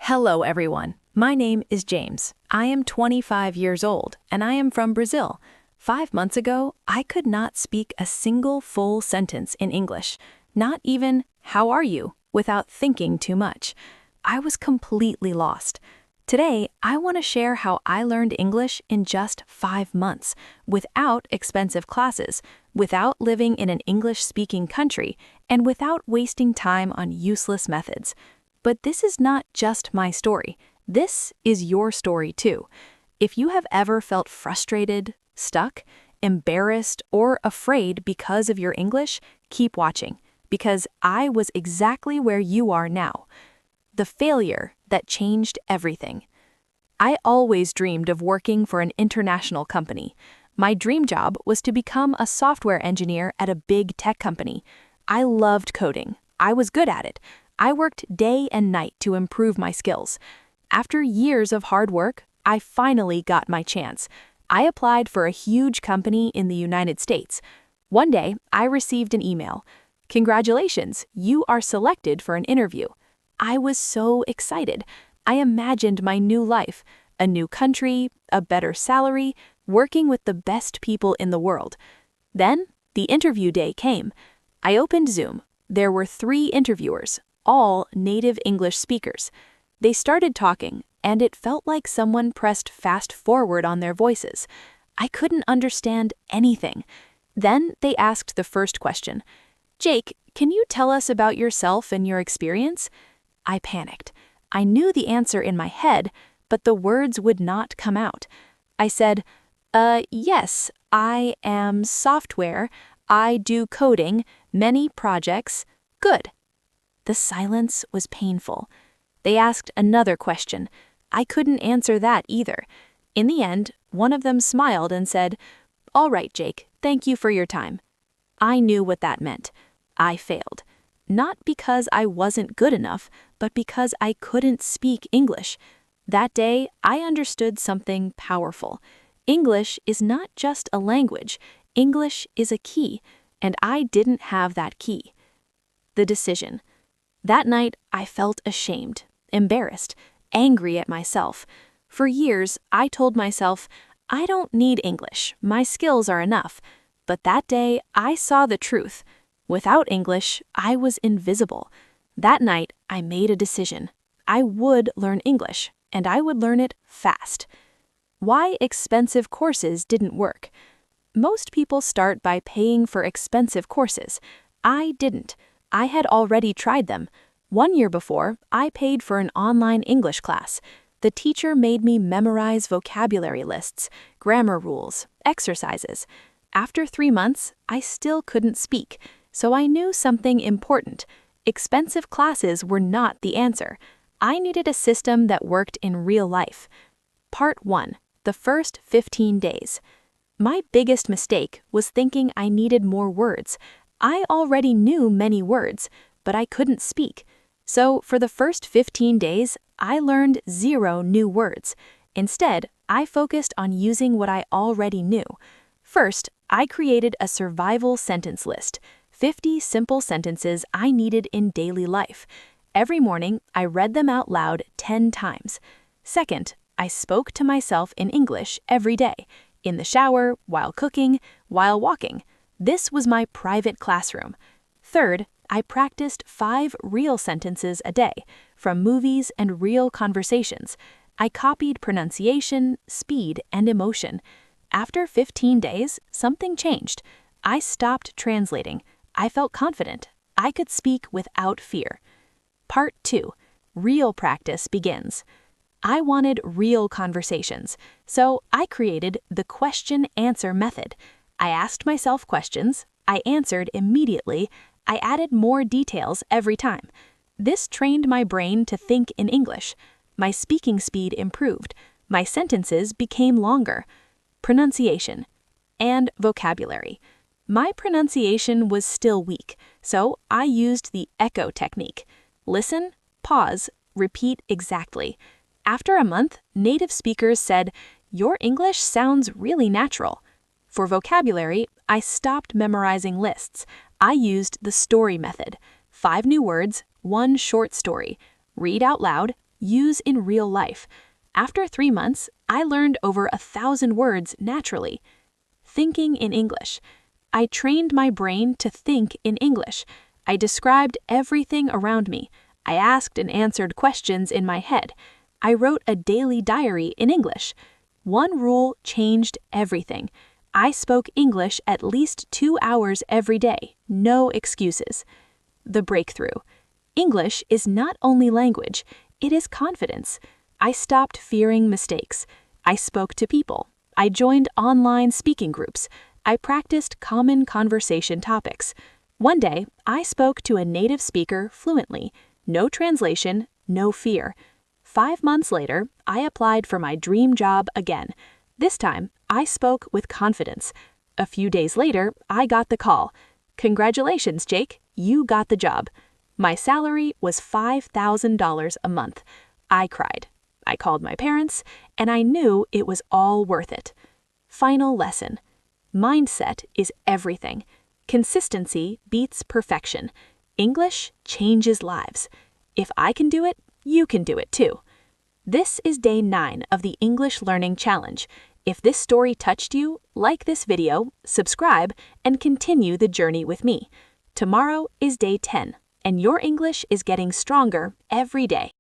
Hello, everyone. My name is James. I am 25 years old, and I am from Brazil. 5 months ago, I could not speak a single full sentence in English, not even, "How are you?" without thinking too much. I was completely lost. Today, I want to share how I learned English in just 5 months, without expensive classes, without living in an English-speaking country, and without wasting time on useless methods. But this is not just my story. This is your story too. If you have ever felt frustrated, stuck, embarrassed, or afraid because of your English, keep watching, because I was exactly where you are now. The failure that changed everything. I always dreamed of working for an international company. My dream job was to become a software engineer at a big tech company. I loved coding. I was good at it. I worked day and night to improve my skills. After years of hard work, I finally got my chance. I applied for a huge company in the United States. One day, I received an email. "Congratulations, you are selected for an interview." I was so excited. I imagined my new life, a new country, a better salary, working with the best people in the world. Then, the interview day came. I opened Zoom. There were 3 interviewers, all native English speakers. They started talking, and it felt like someone pressed fast forward on their voices. I couldn't understand anything. Then they asked the first question. "Jake, can you tell us about yourself and your experience?" I panicked. I knew the answer in my head, but the words would not come out. I said, yes, I am software. I do coding, many projects. Good." The silence was painful. They asked another question. I couldn't answer that either. In the end, one of them smiled and said, "All right, Jake, thank you for your time." I knew what that meant. I failed. Not because I wasn't good enough, but because I couldn't speak English. That day, I understood something powerful. English is not just a language. English is a key, and I didn't have that key. The decision. That night, I felt ashamed, embarrassed, angry at myself. For years, I told myself, I don't need English, my skills are enough. But that day, I saw the truth. Without English, I was invisible. That night, I made a decision. I would learn English, and I would learn it fast. Why expensive courses didn't work. Most people start by paying for expensive courses. I didn't. I had already tried them. 1 year before, I paid for an online English class. The teacher made me memorize vocabulary lists, grammar rules, exercises. After 3 months, I still couldn't speak, so I knew something important. Expensive classes were not the answer. I needed a system that worked in real life. Part 1. The first 15 days. My biggest mistake was thinking I needed more words. I already knew many words, but I couldn't speak. So for the first 15 days, I learned 0 new words. Instead, I focused on using what I already knew. First, I created a survival sentence list, 50 simple sentences I needed in daily life. Every morning, I read them out loud 10 times. Second, I spoke to myself in English every day, in the shower, while cooking, while walking. This was my private classroom. Third, I practiced 5 real sentences a day, from movies and real conversations. I copied pronunciation, speed, and emotion. After 15 days, something changed. I stopped translating. I felt confident. I could speak without fear. Part 2. Real practice begins. I wanted real conversations, so I created the question-answer method. I asked myself questions, I answered immediately, I added more details every time. This trained my brain to think in English. My speaking speed improved. My sentences became longer. Pronunciation and vocabulary. My pronunciation was still weak, so I used the echo technique. Listen, pause, repeat exactly. After a month, native speakers said, "Your English sounds really natural." For vocabulary, I stopped memorizing lists. I used the story method. 5 new words, 1 short story. Read out loud, use in real life. After 3 months, I learned over 1,000 words naturally. Thinking in English. I trained my brain to think in English. I described everything around me. I asked and answered questions in my head. I wrote a daily diary in English. One rule changed everything. I spoke English at least 2 hours every day. No excuses. The breakthrough. English is not only language, it is confidence. I stopped fearing mistakes. I spoke to people. I joined online speaking groups. I practiced common conversation topics. One day, I spoke to a native speaker fluently. No translation, no fear. 5 months later, I applied for my dream job again. This time, I spoke with confidence. A few days later, I got the call. "Congratulations, Jake, you got the job." My salary was $5,000 a month. I cried. I called my parents, and I knew it was all worth it. Final lesson. Mindset is everything. Consistency beats perfection. English changes lives. If I can do it, you can do it too. This is day 9 of the English Learning Challenge. If this story touched you, like this video, subscribe, and continue the journey with me. Tomorrow is day 10, and your English is getting stronger every day.